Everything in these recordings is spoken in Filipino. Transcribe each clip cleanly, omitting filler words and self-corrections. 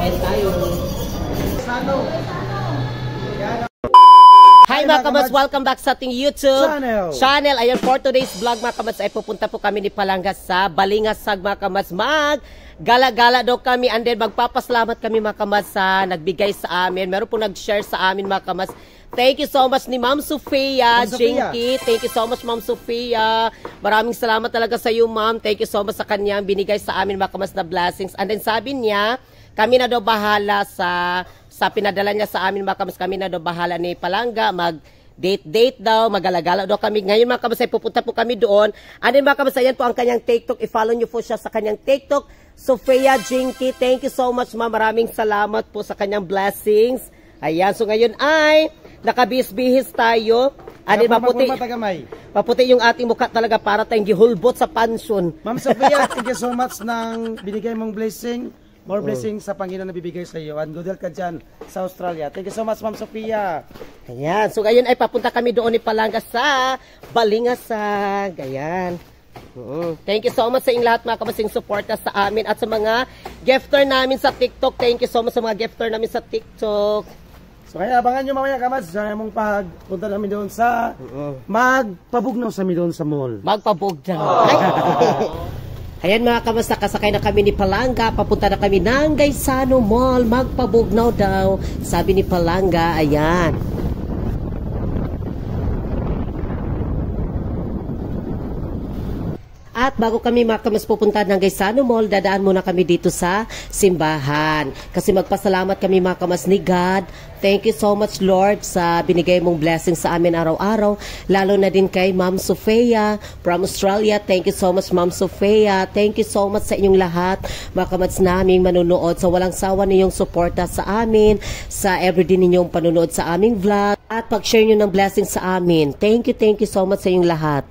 Kain tayo. Hi mga kamads, welcome back sa ating YouTube channel. Ayan, for today's vlog mga kamads ay pupunta po kami ni Palanga sa Balingasag mga kamads. Gala-gala daw kami and then magpapasalamat kami mga kamads sa nagbigay sa amin. Meron po nag-share sa amin mga kamads. Thank you so much ni Ma'am Sofia Jinky. Thank you so much Ma'am Sofia. Maraming salamat talaga sa iyo Ma'am. Thank you so much sa kanyang binigay sa amin mga kamads na blessings. And then sabi niya, kami na daw bahala sa pinadala niya sa amin mga kamads. Kami na daw bahala ni Palanga mag-date daw, magalagala daw kami. Ngayon mga kamads ay pupunta po kami doon. And then mga kamads, ayan po ang kanyang TikTok. I-follow niyo po siya sa kanyang TikTok. Sofia Jinky. Thank you so much Ma'am. Maraming salamat po sa kanyang blessings. Ayan, so ngayon ay nakabihis-bihis tayo. And then maputi yung ating mukha talaga para tayong gihulbot sa pansyon. Ma'am Sofia, thank you so much ng binigay mong blessing. More blessings sa Panginoon na bibigay sa iyo. And good health ka dyan sa Australia. Thank you so much, Ma'am Sofia. Ayan. So, ngayon ay papunta kami doon ni Palanga sa Balingasag. Ayan. Thank you so much sa inyong lahat mga kamasing suporta sa amin at sa mga gifter namin sa TikTok. Thank you so much sa mga gifter namin sa TikTok. So, kaya abangan nyo mamaya kamads. Sana mong pagpunta namin doon sa magpabugnaw sa doon sa mall. Magpabugnaw. Ayan mga kamusta, kasakay na kami ni Palanga, papunta na kami ng Gaisano Mall, magpabugnaw daw, sabi ni Palanga, ayan. At bago kami mga kamas pupunta ng Gaisano Mall, dadaan muna kami dito sa simbahan. Kasi magpasalamat kami mga kamas ni God. Thank you so much Lord sa binigay mong blessing sa amin araw-araw. Lalo na din kay Ma'am Sofia from Australia. Thank you so much Ma'am Sofia. Thank you so much sa inyong lahat. Mga kamats naming manunood sa walang sawa ninyong suporta sa amin. Sa everyday ninyong panunood sa aming vlog. At pag-share nyo ng blessing sa amin. Thank you so much sa inyong lahat.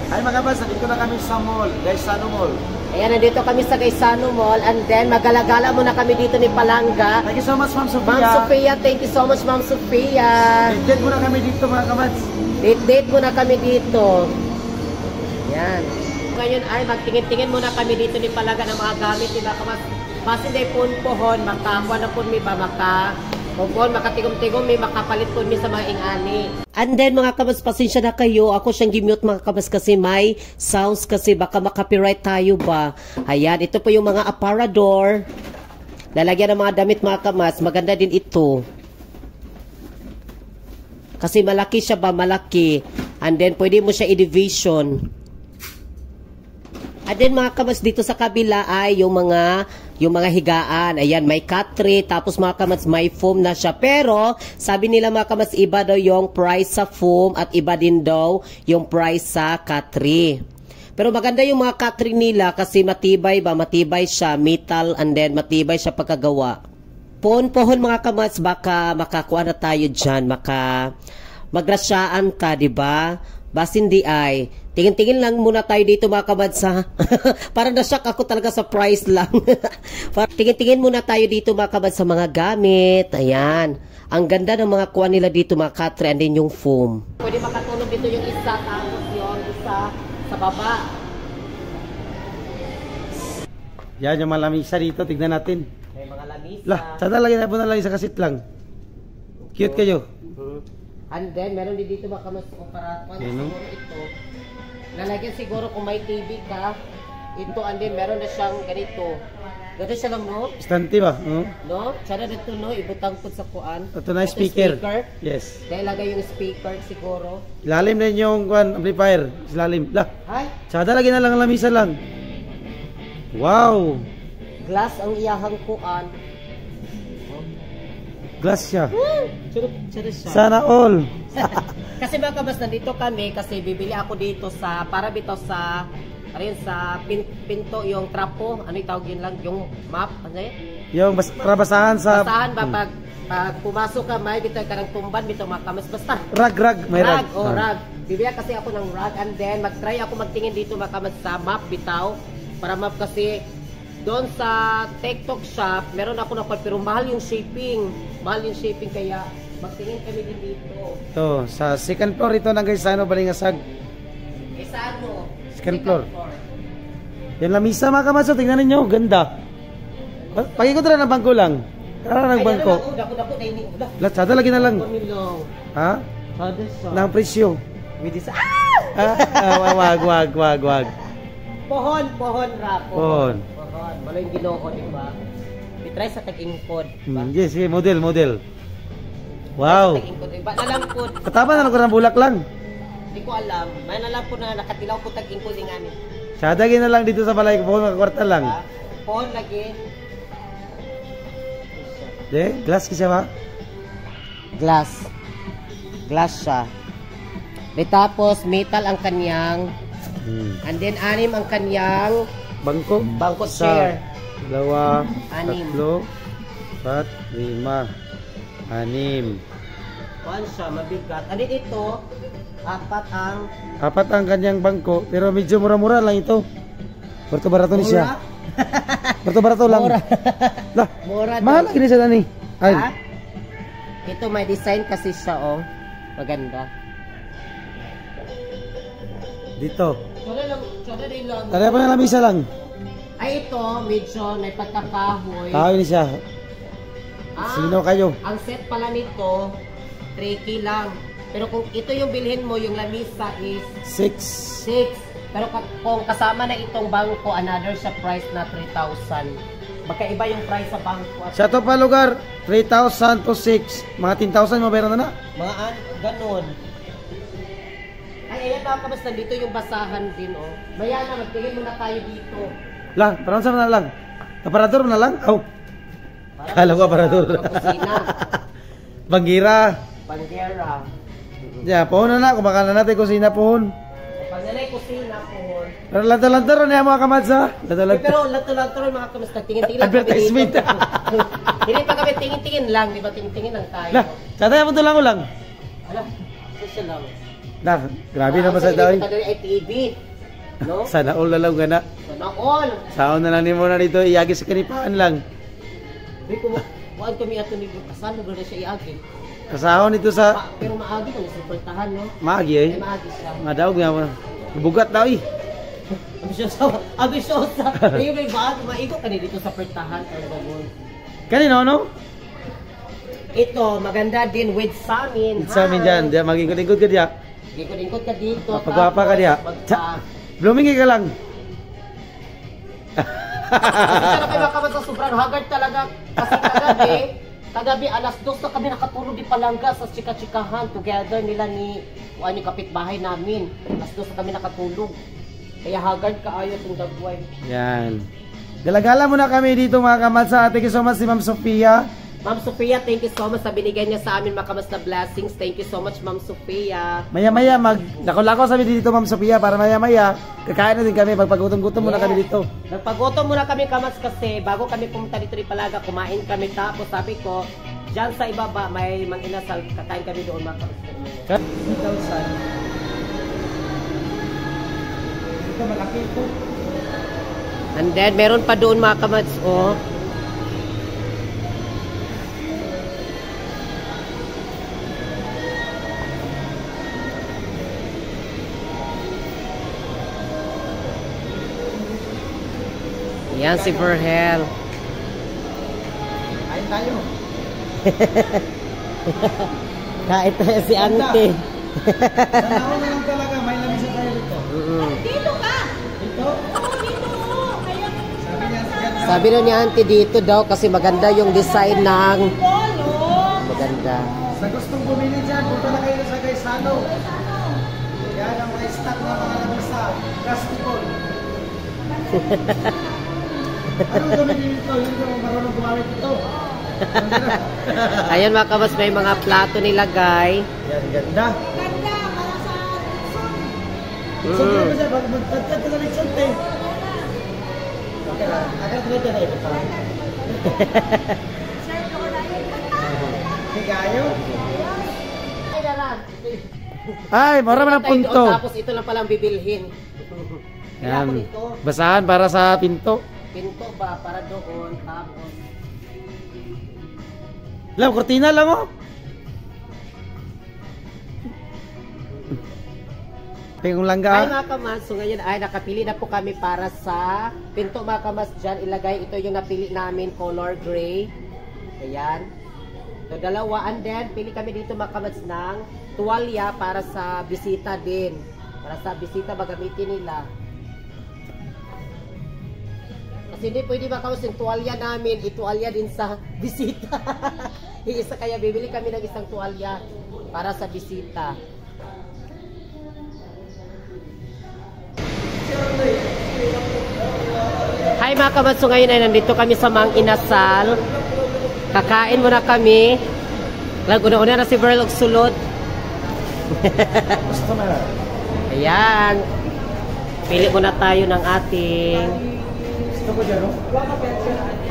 Ay mga kabas, nandito na kami sa mall, Gaisano Mall. Ayan, nandito kami sa Gaisano Mall and then magalagala muna kami dito ni Palanga. Thank you so much Ma'am Sofia. Ma'am Sofia, thank you so much Ma'am Sofia. Date muna kami dito mga kabas. Date muna kami dito. Ayan. Ngayon ay magtingin-tingin muna kami dito ni Palanga ng mga gamit nila. Mas hindi pohon, makakuha na po mi ba Opo, makatigom-tigom, may makapalit po mi sa mga ingani. And then mga kabas, pasensya na kayo. Ako siyang gimute mga kabas kasi may sounds kasi baka makapiright tayo ba. Ayan, ito po yung mga aparador. Lalagyan ng mga damit mga kabas. Maganda din ito. Kasi malaki siya ba? Malaki. And then pwede mo siya i-division. And then mga kabas, dito sa kabila ay yung mga higaan. Ayan, may cut-tray. Tapos mga kamats, may foam na siya. Pero, sabi nila mga kamats, iba daw yung price sa foam at iba din daw yung price sa cut-tray. Pero maganda yung mga cut-tray nila kasi matibay ba? Matibay siya. Metal and then matibay siya pagkagawa. Pohon mga kamats, baka makakuha na tayo dyan. Magrasyaan ka, diba? Bas hindi ay. Tingin-tingin lang muna tayo dito mga kamats ha. Para na-shock ako talaga sa price lang. Tingin-tingin muna tayo dito mga kamats sa mga gamit. Ayan. Ang ganda ng mga kuha nila dito mga cut-tray and then yung foam. Pwede makatulog dito yung isa tapos yung isa sa baba. Yan yung malamisa dito. Tignan natin. May mga lamisa. Lah, sana lagi na po na lang isa kasit lang. Cute kayo. And then, meron din dito mga kamats para siguro ito. Lalagyan siguro kung may TV ka. Ito, and then meron na siyang ganito. Ganito siya lang, no? Stante ba? No? Sana dito, no? Ibutang po sa kuan. Ito na speaker. Yes. Dahil lagay yung speaker siguro. Ilalim na yung amplifier. Ilalim. Lah. Ay? Sada lagi na lang ang lamisa lang. Wow! Glass ang iyahang kuan. Glass siya. Siya. Sana all. Kasi mga kabas, nandito kami kasi bibili ako dito sa, para dito sa, rin sa pinto, yung trapo, ano yung tawag yun lang, yung map, ano yun? Yung para basahan sa... Basahan ba, pag pumasok ka, may bitaw ka ng tumban, bitaw mga kamas, basta. Rag, may rag. Rag. Bibili kasi ako ng rug and then mag-try ako magtingin dito makamas sa map bitaw. Para map kasi doon sa TikTok shop, meron ako na pero mahal yung shipping. Mahal yung shipping kaya magtingin kami din dito. To, sa second floor ito ng guys, ano Balingasag. Saan mo? Second floor. Yan lamisa mga kamatso, tingnan ninyo, ganda. Pagikot na ng bangko lang. Tara ng bangko. Dako-dako na ini. Latsada lagi na lang. Ha? Nang presyo. Wag. Pohon ra. Pohon. Wala yung ginoo, di ba? Itry sa tag-ingkod. Yes, model. Wow. Tag-ingkod, iba na lang po. Katama na ko ng bulak lang. Hindi ko alam. May na lang po na nakatilaw po tag-ingkod yung amin. Sadagin na lang dito sa balay ko, kwarta lang. Pohon lagi. Glass kasi ba? Glass siya. Tapos metal ang kanyang and then 6 ang kanyang bangko chair. 2, 6. 3, 4, 5, 6. Kuan siya, mabigat. Ano ito? 4 ang kanyang bangko, pero medyo mura-mura lang ito. Porto barato ni siya. Porto barato lang. Lah, mura. Mahal lagi ni siya dani. Ay. Ha? Ito may design kasi siya oh. Maganda. Dito. Tsura lang. Tara pa na lamisa lang. Ay ito, medyo may pagkakahoy. Kahoy ni siya. Sino kayo? Ang set pala nito, 3K lang. Pero kung ito yung bilhin mo, yung lamisa is 6. Pero kung kasama na itong bangko, another sa price na 3,000. Magkaiba yung price sa bangko. Sa to pa lugar, 3,000 to 6. Mga 10,000 mo meron na na? Mga ganun. Ay, ayan mga kamas, dito yung basahan din, oh. Maya na, magtingin muna tayo dito. Lang, parang saan na lang? Aparador na lang? Aw. Kala ko aparador. Bangira. Yeah, pohon na kumakain na natin kusina pohon. Pag nalay kusina pohon. Pero lantar-lantar na mga kamadsa. Pero lantar-lantar mga kamadsa. Tingin-tingin lang advertisement. Hindi pa kami tingin-tingin lang. Di ba tingin-tingin lang tayo. Lah, sada mo to lang ulang. Ala, social lang. Nah, grabe naman sa daw. Ay TV. No? Sana all na lang gana. Sana all. Saon na lang ni mo na dito iagi sa kanipaan lang. Di ko kuan kami ato ni kasano ba siya iagi. Kasahon ito sa pero maagi ko sa pertahan no. Maagi eh. Maagi siya. Madaog nga mo. Bugat daw eh. Abisyosa. May bago maigo kani dito sa pertahan talaga mo. Kanino no? Ito maganda din with samin. Samin diyan, dia magingkod-ingkod ka diya. Ingkod ka dito. Pagwapa ka diya. Blooming ka lang. Kasi kayo makaman sa sobrang haggard talaga. Kasi kagabi alas 2 na kami nakatulog di Palangga sa chika-chikahan together nila ni kapitbahay namin. Alas 2 na kami nakatulog. Kaya haggard ka ayo itong dagway. Yan. Galagala muna kami dito mga kamatsa. Thank you so much si Ma'am Sophia. Ma'am Sophia, thank you so much sa binigay niya sa amin makamas na blessings. Thank you so much Ma'am Sophia. Maya-maya lako-lako sabi dito Ma'am Sophia para maya-maya kakain na din kami pagpagutom-gutom muna kami dito. Nagpagutom muna kami kamas kasi bago kami pumunta dito ni Palaga kumain kami tapos sabi ko diyan sa ibaba may mang-inasal kakain kami doon mga kamas. Ito malaki ito. And then meron pa doon mga kamats oh. Yan si Verhel. Kain tayo. Kain tayo si Ante. Tanaw na lang talaga, may lamisa tayo dito. Dito ka! Dito? Oo, dito! Kaya Sabi niya sa ganda. Sabi daw ni Ante dito daw kasi maganda yung design ng maganda. Sa gustong bumili dyan, punta na kayo sa Gaisano. Yan ang mga stock na mga lamisa. Plasticol. Anong gumili dito? Yung marunong gumamit ito. Ayan mga kamas, may mga plato nilagay. Yan, ganda. ganda para sa So, kaya ba siya, magtagtag ka na rin sunte. Okay lang, agad ko ito na ito. shirt ko na yun. Higayo. Ay, naran. Ay, marami ng punto. Tapos ito lang palang bibilhin. Yan. Basahan para sa pinto. Pinto ba? Para doon. Tapos. Lang, kortina lang oh. Tingong langga. Ay mga kamas, so ngayon ay nakapili na po kami para sa pinto mga kamas dyan. Ilagay ito yung napili namin, color gray. Ayan. So dalawa, and then pili kami dito mga kamas ng tuwalya para sa bisita din. Para sa bisita magamitin nila. Kasi hindi pwede mga kamas yung tuwalya namin, ituwalya din sa bisita. Isa kaya bibili kami ng isang tuwalya para sa bisita. Hi mga kamas, so ngayon ay nandito kami sa Mang Inasal. Kakain muna kami. Una-una na si Verl og sulod. Ayan. Pili muna tayo ng ating... Gusto ko dyan, no?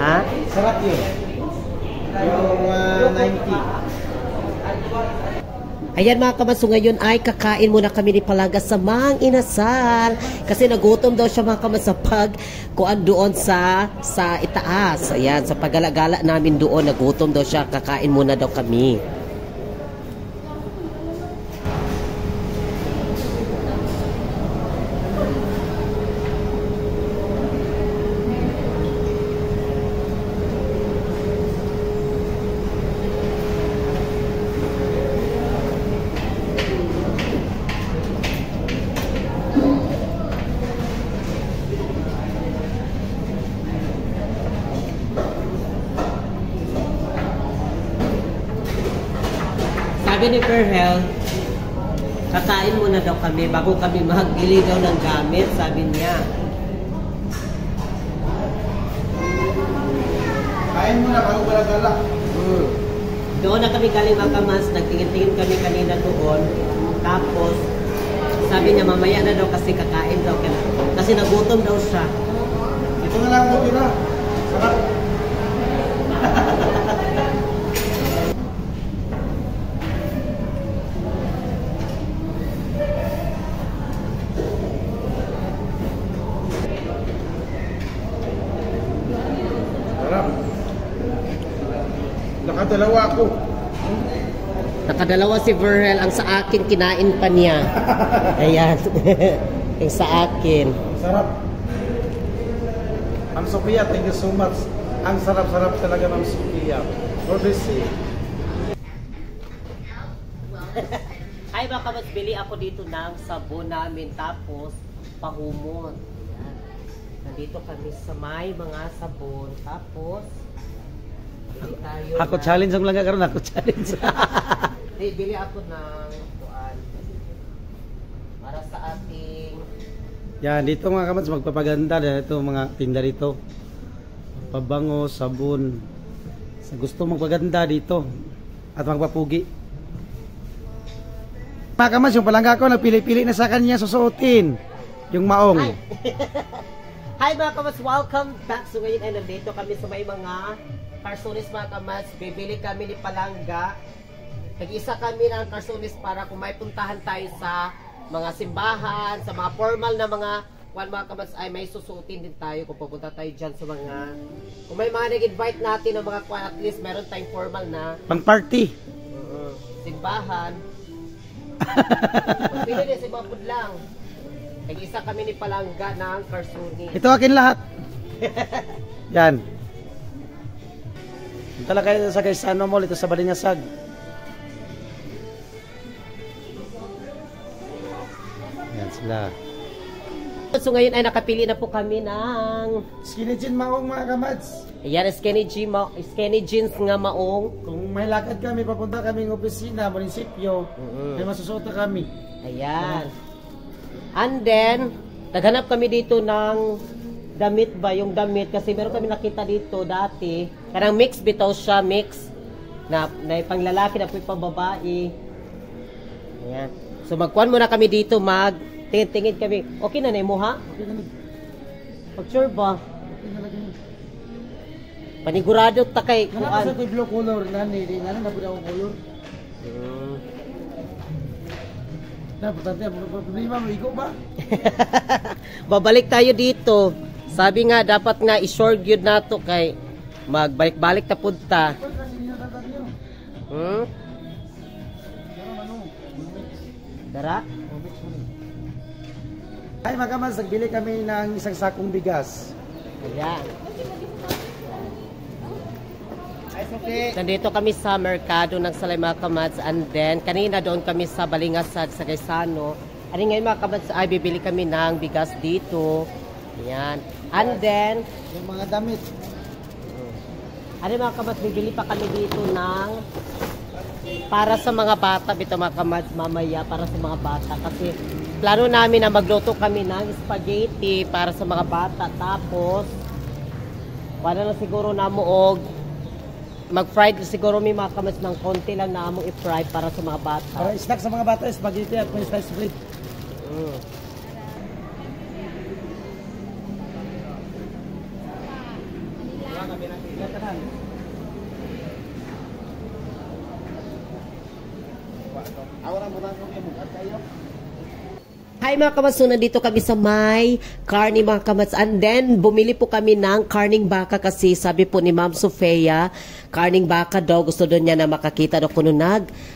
Ha? Sarap yun. Yung 90. Ayan mga kamas, so ngayon ay kakain muna kami ni Palangga sa Mang Inasal. Kasi nagutom daw siya mga kamas sa pagkuan doon sa itaas. Ayan, sa paggalagala namin doon, nagutom daw siya. Kakain muna daw kami. Sabi ni Perhel, kakain muna daw kami bago kami magbili daw ng gamit, sabi niya. Kain muna bago balagala. Doon na kami galing mga kamas, nagtingin-tingin kami kanina doon. Tapos, sabi niya mamaya na daw kasi kakain daw. Kasi nagutom daw siya. Ito na lang mo tira. Sarap. Nakadalawa ako. Nakadalawa si Verhel, ang sa akin kinain pa niya. Ayan. Yung sa akin. Sarap. Ma'am Sophia, thank you so much. Ang sarap-sarap talaga, Ma'am Sophia. For this day. Ay baka mas bili ako dito ng sabon namin tapos pahumot. Ayan. Nandito kami sa may mga sabon. Tapos bili tayo Ako challenge ang langga karon, ako challenge. bili ako ng kuan para sa ating Yan, dito mga kamats, magpapaganda dito mga tinda dito. Pabango, sabon. Sa gusto magpaganda dito at magpapugi. Mga kamats, yung palangga ko, nagpili-pili na sa kanya susuotin. Yung maong. Hi mga kamas, welcome back. So ngayon ay nandito kami sa may mga karsones mga kamas. Bibili kami ni Palangga. Nag-isa kami ng karsones para kung may puntahan tayo sa mga simbahan, sa mga formal na mga mga kamas ay may susuotin din tayo kung pupunta tayo dyan sa mga kung may mga nag-invite natin ng mga kwan, at least meron tayong formal na Pang party. simbahan. Pili din si mga pudlang. Nag-isa kami ni Palangga ng karsones. Ito akin lahat. Yan. Talaga kayo sa Gaisano Mall, ito sa Balingasag. Yan sila. So ngayon ay nakapili na po kami ng Skinny jean maong mga kamads. ayan, skinny jeans nga maong. Kung may lakad kami, papunta kami ng opisina, munisipyo, may masusuot na kami. Ayan. And then, naghanap kami dito ng damit ba, yung damit. Kasi meron kami nakita dito dati. Karang mix bitaw siya, mix. Na pang lalaki na pang babae. Ayan. So magkuhan muna kami dito, tingin kami. Okay na mo ha? Okay na lang. Pag-sure ba? Okay na lang. Panigurado ta kay Nana kuan. sa blue color, nani, di nana na budaw color. Problema, maigo ba? Babalik tayo dito. Sabi nga, dapat nga i-short yun nato kay magbalik-balik ta punta. Dara? Ay mga kamads, nagbili kami ng isang sakong bigas. Ayan. Nandito kami sa merkado ng Salay mga kamads, and then kanina doon kami sa Balingasag sa Quezano. Ano ngayon mga kamads ay bibili kami ng bigas dito. Ayan. And then Yung mga damit. ano mga kamads, bibili pa kami dito ng para sa mga bata, bito mga kamads, mamaya para sa mga bata kasi plano namin na magluto kami ng spaghetti para sa mga bata, tapos wala na siguro na mo og mag-fried siguro may mga kamads ng konti lang na among i-fry para sa mga bata. Para snack sa mga bata, spaghetti at may slice bread. Hi mga kamads, so nandito kami sa may karni mga kamads, and then bumili po kami ng karning baka kasi sabi po ni Ma'am Sofia, karning baka daw, gusto doon niya na makakita daw kuno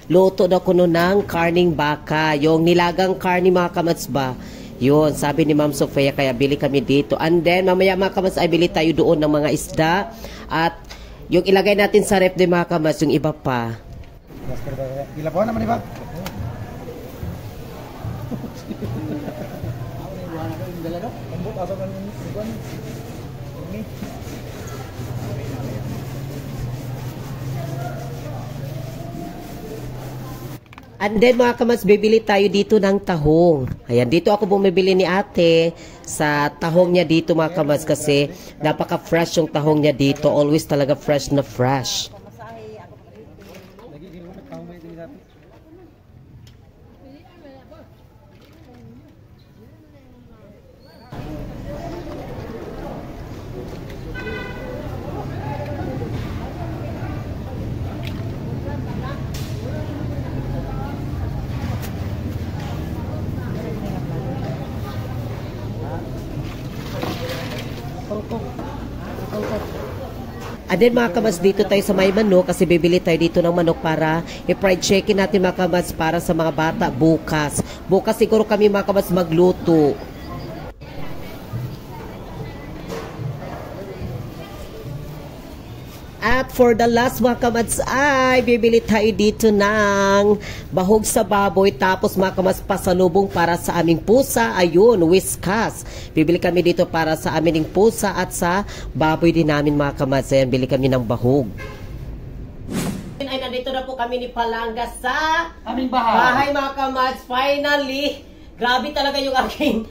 luto daw kuno ng karning baka, yung nilagang karni mga kamads ba, yun sabi ni Ma'am Sofia, kaya bili kami dito. And then mamaya mga kamads ay bili tayo doon ng mga isda at yung ilagay natin sa ref din mga kamads, yung iba pa. Gilabaw naman iba. And then mga kamads, bibili tayo dito ng tahong. Ayan, dito ako bumibili ni ate sa tahong niya dito mga kamads kasi napaka-fresh yung tahong niya dito. Always talaga fresh na fresh. And then mga kamads, dito tayo sa may manok kasi bibili tayo dito ng manok para i-fried chicken natin mga kamads para sa mga bata bukas. Bukas siguro kami mga kamads magluto. At for the last mga kamads ay bibili tayo dito ng bahog sa baboy, tapos mga kamads pasalubong para sa aming pusa, ayun, Whiskas. Bibili kami dito para sa aming pusa at sa baboy din namin mga kamads. Ayan, bili kami ng bahog. Ay, nandito na po kami ni Palangga sa Aming bahay. mga kamads. Finally, grabe talaga yung aking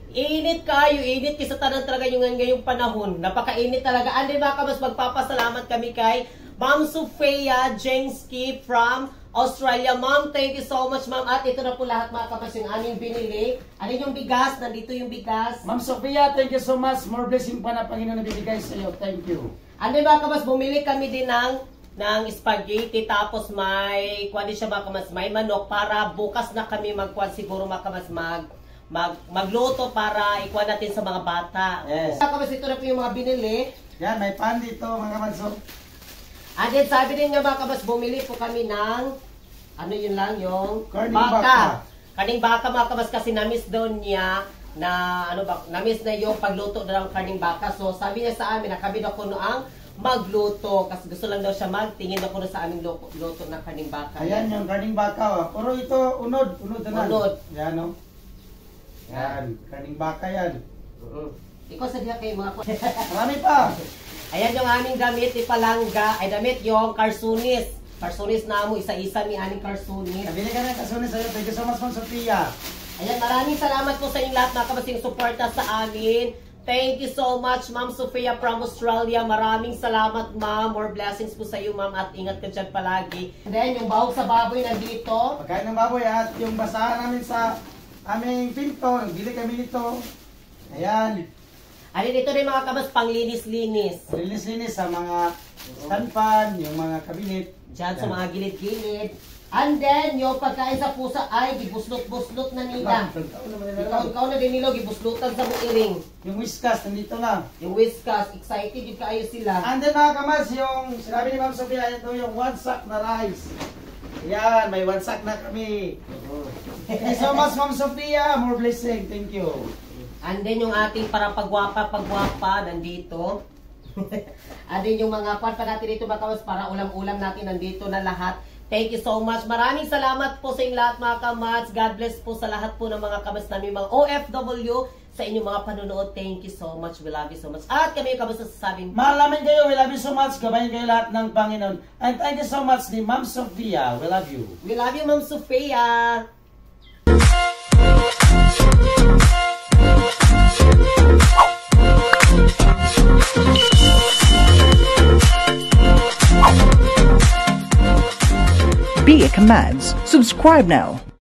init kayo, init kasi tanan talaga yung ngayong panahon. Napakainit talaga. And then mga kamads, magpapasalamat kami kay Ma'am Sofia Jensky from Australia. Ma'am, thank you so much, ma'am. At ito na po lahat mga kamads yung aming binili. Ano yung bigas? Nandito yung bigas. Ma'am Sofia, thank you so much. More blessing pa na Panginoon na bibigay sa iyo. Thank you. And then mga kamads, bumili kami din ng spaghetti, tapos may kuwan din siya mga kamads, may manok para bukas na kami magkuwan siguro mga kamads magluto para ikuha natin sa mga bata. Yes. Kapag ito na po yung mga binili. Yan, may pan dito mga kamanso. And then sabi din nga mga kabas, bumili po kami ng ano yun lang, yung Karning baka. Karning baka mga kabas kasi na-miss daw niya na ano ba, na-miss na yung pagluto daw ng karning baka. So sabi niya sa amin na kami daw kuno ang magluto kasi gusto lang daw siya magtingin daw kuno sa aming luto ng karning baka. Ayan yung karning baka. Oh. Puro ito unod na. Unod. Yan o. Yan, karning baka yan. Ikaw sa diha kayo mga Marami pa. Ayan yung aming damit ni Palangga. Ay damit yung karsunis. Karsunis na mo, isa-isa ni aming karsunis. Nabili ka na kasunis sa'yo. Thank you so much, Ma'am Sofia. Ayan, maraming salamat po sa inyong lahat mga kabasing suporta sa amin. Thank you so much, Ma'am Sofia from Australia. Maraming salamat, Ma'am. More blessings po sa iyo, Ma'am. At ingat ka dyan palagi. And then, yung bahog sa baboy nandito. Pagkain ng baboy at yung basahan namin sa aming pinto. Nagbili kami nito. Ayan. Alin dito rin mga kabas, panglinis-linis. Linis-linis sa mga stand pan, yung mga kabinet. Diyan sa mga gilid-gilid. And then, yung pagkain sa pusa ay gibuslot-buslot na nila. Ikaw na din nila, gibuslutan sa muiring. Yung Whiskas, nandito na. Yung Whiskas, excited yung kaayo sila. And then mga kamads, yung sinabi ni Ma'am Sophia, ito yung 1 sack na rice. Yan, may 1 sack na kami. Thank you so much, Ma'am Sophia. More blessing. Thank you. And then yung ating para pagwapa nandito. And then yung mga pan pa natin dito mga kamads, para ulam-ulam natin nandito na lahat. Thank you so much. Maraming salamat po sa inyong lahat mga kamads. God bless po sa lahat po ng mga kamads namin, mga OFW, sa inyong mga panunood. Thank you so much. We love you so much. At kami yung kamads sasabing, Mahal namin kayo. We love you so much. Gabayan kayo lahat ng Panginoon. And thank you so much ni Ma'am Sophia. We love you. we love you, Ma'am Sophia. Be a Commands. Subscribe now.